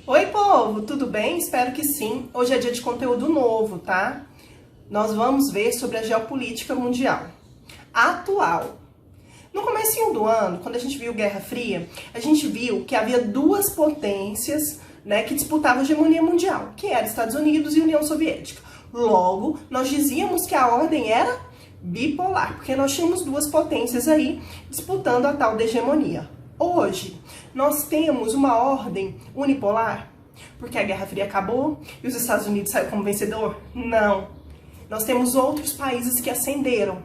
Oi, povo, tudo bem? Espero que sim. Hoje é dia de conteúdo novo, tá? Nós vamos ver sobre a geopolítica mundial atual. No comecinho do ano, quando a gente viu Guerra Fria, a gente viu que havia duas potências, né, que disputavam a hegemonia mundial, que eram Estados Unidos e União Soviética. Logo, nós dizíamos que a ordem era bipolar, porque nós tínhamos duas potências aí disputando a tal da hegemonia. Hoje, nós temos uma ordem unipolar, porque a Guerra Fria acabou e os Estados Unidos saíram como vencedor? Não. Nós temos outros países que ascenderam.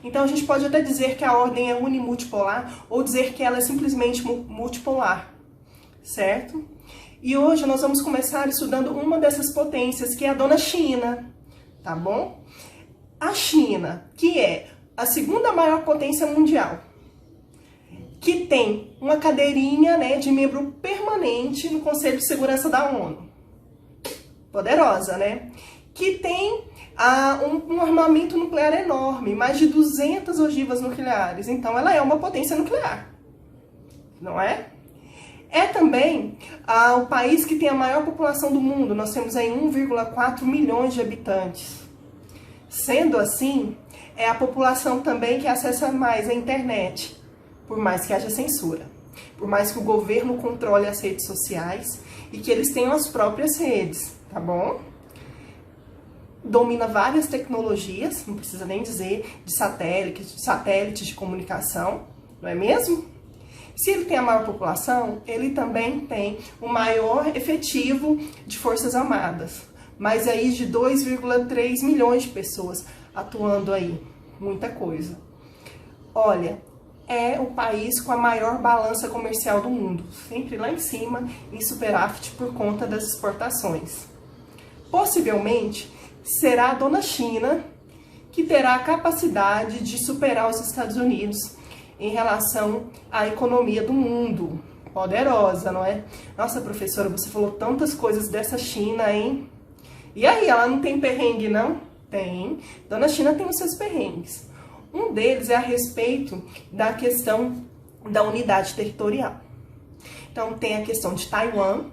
Então, a gente pode até dizer que a ordem é unimultipolar ou dizer que ela é simplesmente multipolar, certo? E hoje nós vamos começar estudando uma dessas potências, que é a dona China, tá bom? A China, que é a segunda maior potência mundial, que tem uma cadeirinha, né, de membro permanente no Conselho de Segurança da ONU. Poderosa, né? Que tem um armamento nuclear enorme, mais de 200 ogivas nucleares. Então, ela é uma potência nuclear, não é? É também o país que tem a maior população do mundo. Nós temos aí 1,4 milhões de habitantes. Sendo assim, é a população também que acessa mais a internet, por mais que haja censura, por mais que o governo controle as redes sociais e que eles tenham as próprias redes, tá bom? Domina várias tecnologias, não precisa nem dizer de satélites de comunicação, não é mesmo? Se ele tem a maior população, ele também tem o maior efetivo de forças armadas, mais aí de 2,3 milhões de pessoas atuando aí, muita coisa. Olha, é o país com a maior balança comercial do mundo, sempre lá em cima, em superávit por conta das exportações. Possivelmente, será a dona China que terá a capacidade de superar os Estados Unidos em relação à economia do mundo. Poderosa, não é? Nossa, professora, você falou tantas coisas dessa China, hein? E aí, ela não tem perrengue, não? Tem. Dona China tem os seus perrengues. Um deles é a respeito da questão da unidade territorial. Então, tem a questão de Taiwan,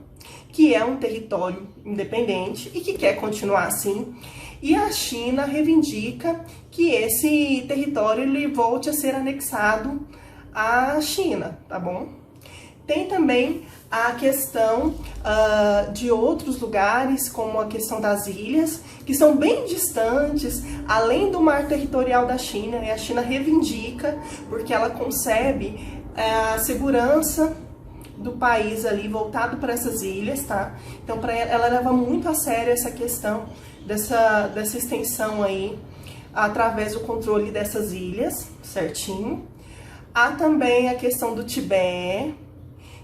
que é um território independente e que quer continuar assim. E a China reivindica que esse território ele volte a ser anexado à China, tá bom? Tem também a questão de outros lugares, como a questão das ilhas, que são bem distantes, além do mar territorial da China, e a China reivindica, porque ela concebe a segurança do país ali voltado para essas ilhas, tá? Então, ela leva muito a sério essa questão dessa extensão aí, através do controle dessas ilhas, certinho. Há também a questão do Tibete,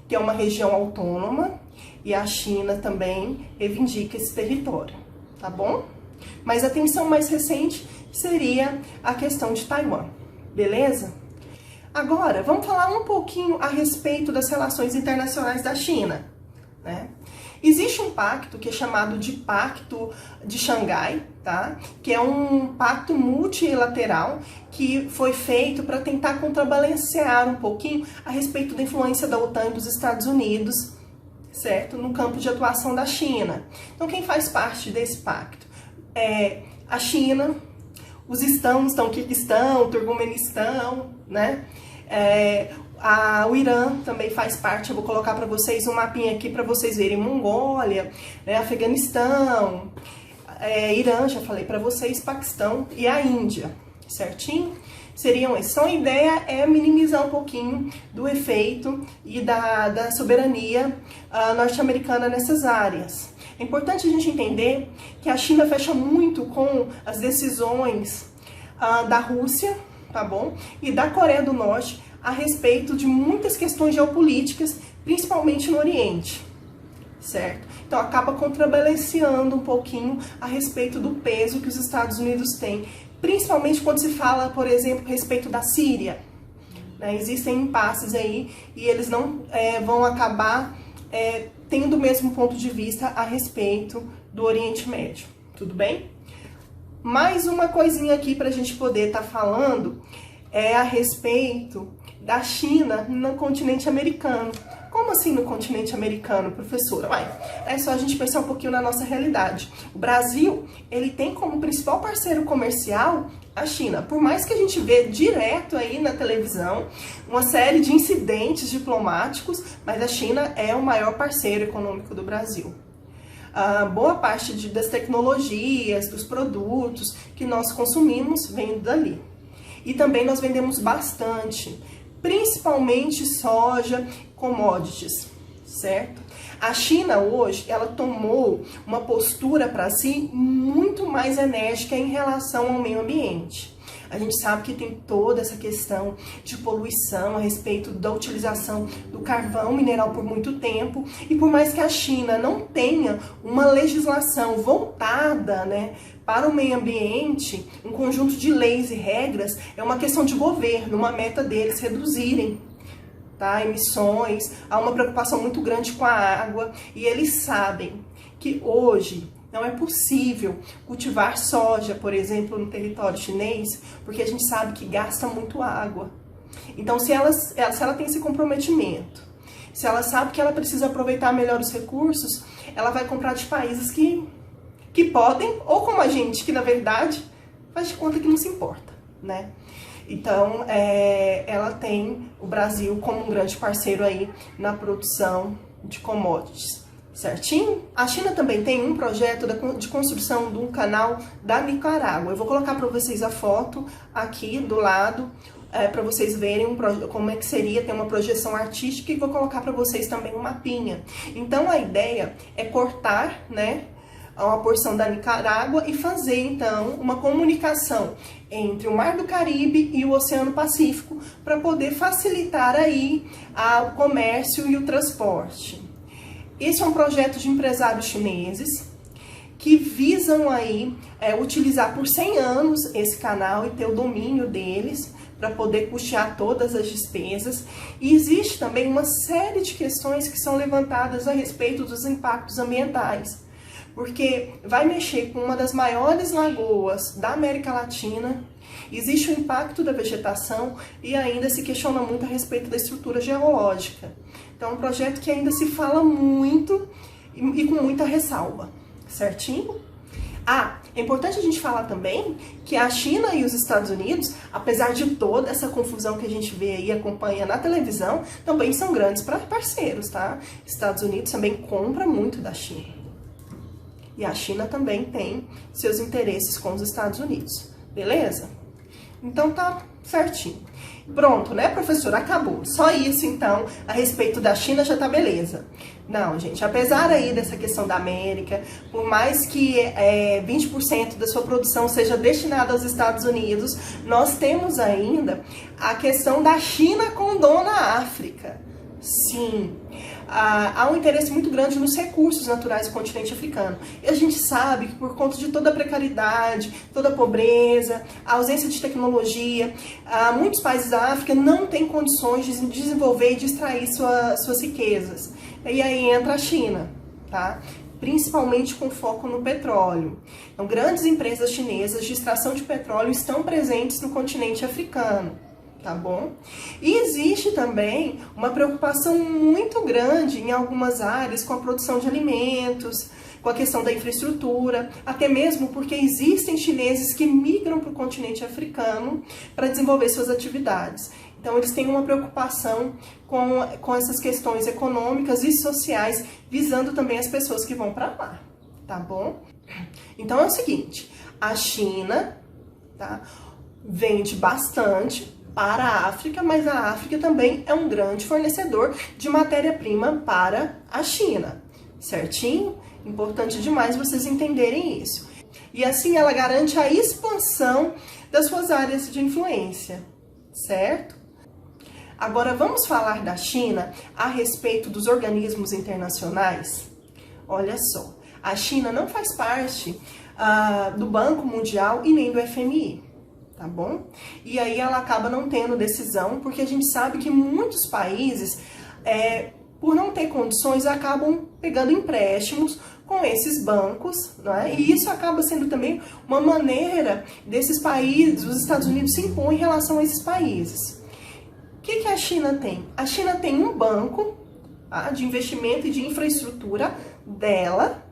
que é uma região autônoma, e a China também reivindica esse território, tá bom? Mas a tensão mais recente seria a questão de Taiwan, beleza? Agora, vamos falar um pouquinho a respeito das relações internacionais da China, né? Existe um pacto que é chamado de Pacto de Xangai, tá? Que é um pacto multilateral que foi feito para tentar contrabalancear um pouquinho a respeito da influência da OTAN e dos Estados Unidos, certo? No campo de atuação da China. Então, quem faz parte desse pacto é a China, os Kirguistão, o Turcomenistão, né? O Irã também faz parte. Eu vou colocar para vocês um mapinha aqui para vocês verem. Mongólia, né? Afeganistão, Irã, já falei para vocês, Paquistão e a Índia, certinho? Seriam esses. Então, a ideia é minimizar um pouquinho do efeito e da soberania norte-americana nessas áreas. É importante a gente entender que a China fecha muito com as decisões da Rússia, tá bom? E da Coreia do Norte a respeito de muitas questões geopolíticas, principalmente no Oriente, certo? Então, acaba contrabalanceando um pouquinho a respeito do peso que os Estados Unidos têm, principalmente quando se fala, por exemplo, a respeito da Síria, né? Existem impasses aí e eles não vão acabar tendo o mesmo ponto de vista a respeito do Oriente Médio, tudo bem? Mais uma coisinha aqui para a gente poder estar falando é a respeito da China no continente americano. Como assim no continente americano, professora? Ué, é só a gente pensar um pouquinho na nossa realidade. O Brasil, ele tem como principal parceiro comercial a China. Por mais que a gente vê direto aí na televisão uma série de incidentes diplomáticos, mas a China é o maior parceiro econômico do Brasil. Boa parte das tecnologias, dos produtos que nós consumimos vem dali. E também nós vendemos bastante, principalmente soja, commodities, certo? A China hoje, ela tomou uma postura para si muito mais enérgica em relação ao meio ambiente. A gente sabe que tem toda essa questão de poluição a respeito da utilização do carvão mineral por muito tempo. E por mais que a China não tenha uma legislação voltada, né, para o meio ambiente, um conjunto de leis e regras, é uma questão de governo, uma meta deles reduzirem, tá, emissões. Há uma preocupação muito grande com a água e eles sabem que hoje não é possível cultivar soja, por exemplo, no território chinês, porque a gente sabe que gasta muito água. Então, se ela tem esse comprometimento, se ela sabe que ela precisa aproveitar melhor os recursos, ela vai comprar de países que podem, ou como a gente, que na verdade faz de conta que não se importa, né? Então, ela tem o Brasil como um grande parceiro aí na produção de commodities. Certinho? A China também tem um projeto de construção de um canal da Nicarágua. Eu vou colocar para vocês a foto aqui do lado, para vocês verem como é que seria, tem uma projeção artística, e vou colocar para vocês também um mapinha. Então a ideia é cortar, né, uma porção da Nicarágua e fazer então uma comunicação entre o Mar do Caribe e o Oceano Pacífico para poder facilitar aí o comércio e o transporte. Esse é um projeto de empresários chineses que visam aí utilizar por 100 anos esse canal e ter o domínio deles para poder custear todas as despesas. E existe também uma série de questões que são levantadas a respeito dos impactos ambientais, porque vai mexer com uma das maiores lagoas da América Latina, existe o impacto da vegetação e ainda se questiona muito a respeito da estrutura geológica. Então é um projeto que ainda se fala muito e com muita ressalva, certinho? É importante a gente falar também que a China e os Estados Unidos, apesar de toda essa confusão que a gente vê aí e acompanha na televisão, também são grandes parceiros, tá? Estados Unidos também compra muito da China. E a China também tem seus interesses com os Estados Unidos, beleza? Então tá certinho. Pronto, né, professora? Acabou. Só isso, então, a respeito da China já tá beleza. Não, gente, apesar aí dessa questão da América, por mais que 20% da sua produção seja destinada aos Estados Unidos, nós temos ainda a questão da China com dona África. Sim, há um interesse muito grande nos recursos naturais do continente africano. E a gente sabe que por conta de toda a precariedade, toda a pobreza, a ausência de tecnologia, muitos países da África não têm condições de desenvolver e de extrair suas riquezas. E aí entra a China, tá? Principalmente com foco no petróleo. Então, grandes empresas chinesas de extração de petróleo estão presentes no continente africano. Tá bom? E existe também uma preocupação muito grande em algumas áreas com a produção de alimentos, com a questão da infraestrutura, até mesmo porque existem chineses que migram para o continente africano para desenvolver suas atividades. Então, eles têm uma preocupação com essas questões econômicas e sociais, visando também as pessoas que vão para lá, tá bom? Então, é o seguinte, a China, tá, vende bastante para a África, mas a África também é um grande fornecedor de matéria-prima para a China, certinho? Importante demais vocês entenderem isso. E assim ela garante a expansão das suas áreas de influência, certo? Agora vamos falar da China a respeito dos organismos internacionais? Olha só, a China não faz parte do Banco Mundial e nem do FMI. Tá bom? E aí ela acaba não tendo decisão, porque a gente sabe que muitos países, por não ter condições, acabam pegando empréstimos com esses bancos, né? E isso acaba sendo também uma maneira desses países, os Estados Unidos se impõem em relação a esses países. O que a China tem? A China tem um banco tá? De investimento e de infraestrutura dela.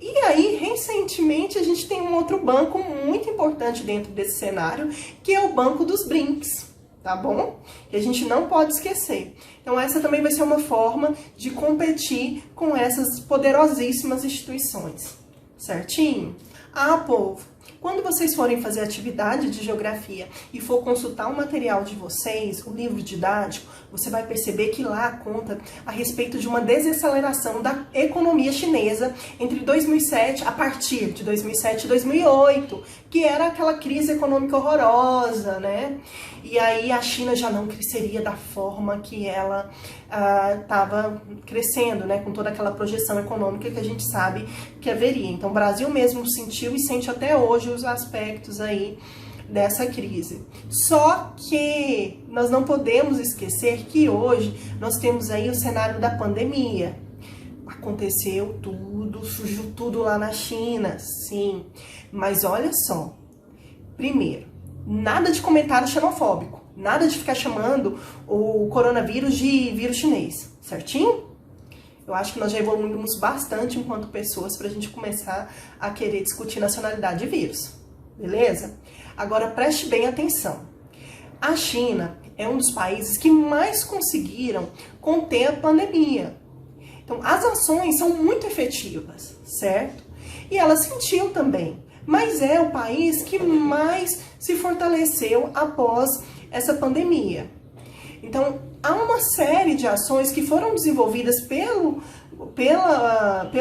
E aí, recentemente, a gente tem um outro banco muito importante dentro desse cenário, que é o Banco dos BRICS, tá bom? Que a gente não pode esquecer. Então, essa também vai ser uma forma de competir com essas poderosíssimas instituições, certinho? Ah, povo, quando vocês forem fazer atividade de geografia e for consultar o material de vocês, o livro didático, você vai perceber que lá conta a respeito de uma desaceleração da economia chinesa entre 2007, a partir de 2007 e 2008, que era aquela crise econômica horrorosa, né? E aí a China já não cresceria da forma que ela estava crescendo, né? Com toda aquela projeção econômica que a gente sabe que haveria. Então o Brasil mesmo sentiu e sente até hoje os aspectos aí dessa crise. Só que nós não podemos esquecer que hoje nós temos aí o cenário da pandemia. Aconteceu tudo, surgiu tudo lá na China, sim. Mas olha só, primeiro, nada de comentário xenofóbico, nada de ficar chamando o coronavírus de vírus chinês, certinho? Eu acho que nós já evoluímos bastante enquanto pessoas para a gente começar a querer discutir nacionalidade de vírus, beleza? Agora preste bem atenção. A China é um dos países que mais conseguiram conter a pandemia. Então, as ações são muito efetivas, certo? E ela sentiu também, mas é o país que mais se fortaleceu após essa pandemia. Então, há uma série de ações que foram desenvolvidas pelo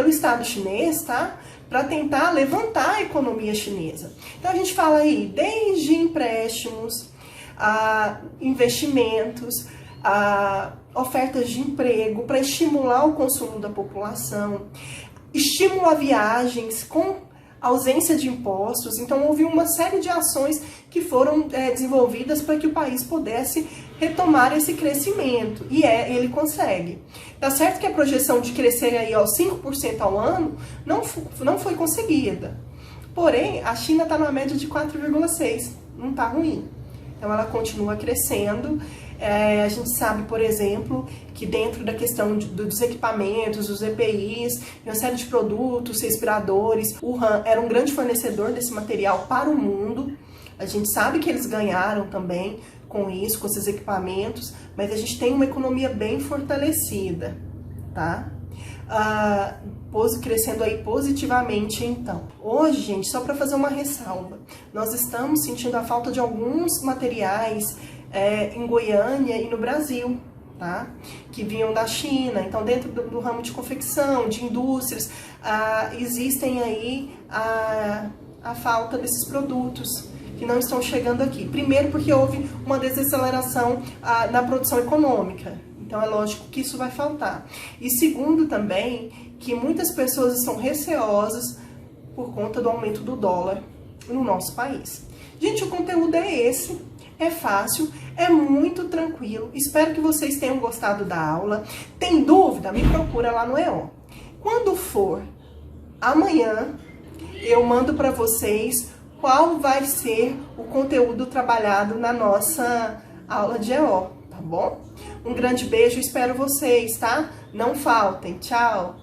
Estado chinês, tá? Para tentar levantar a economia chinesa. Então, a gente fala aí desde empréstimos, investimentos, ofertas de emprego para estimular o consumo da população, estímulo a viagens com ausência de impostos. Então, houve uma série de ações que foram desenvolvidas para que o país pudesse retomar esse crescimento. E ele consegue. Tá certo que a projeção de crescer aí aos 5% ao ano não foi conseguida. Porém, a China está na média de 4,6%. Não está ruim. Então, ela continua crescendo. A gente sabe, por exemplo, que dentro da questão dos equipamentos, dos EPIs, uma série de produtos, respiradores, o Wuhan era um grande fornecedor desse material para o mundo. A gente sabe que eles ganharam também com isso, com esses equipamentos, mas a gente tem uma economia bem fortalecida, tá? Crescendo aí positivamente, então. Hoje, gente, só para fazer uma ressalva, nós estamos sentindo a falta de alguns materiais em Goiânia e no Brasil, tá? Que vinham da China. Então, dentro do ramo de confecção, de indústrias, existem aí a falta desses produtos que não estão chegando aqui. Primeiro porque houve uma desaceleração na produção econômica. Então, é lógico que isso vai faltar. E segundo também, que muitas pessoas estão receosas por conta do aumento do dólar no nosso país. Gente, o conteúdo é esse. É fácil, é muito tranquilo. Espero que vocês tenham gostado da aula. Tem dúvida? Me procura lá no EO. Quando for amanhã, eu mando para vocês qual vai ser o conteúdo trabalhado na nossa aula de EO, tá bom? Um grande beijo, espero vocês, tá? Não faltem. Tchau!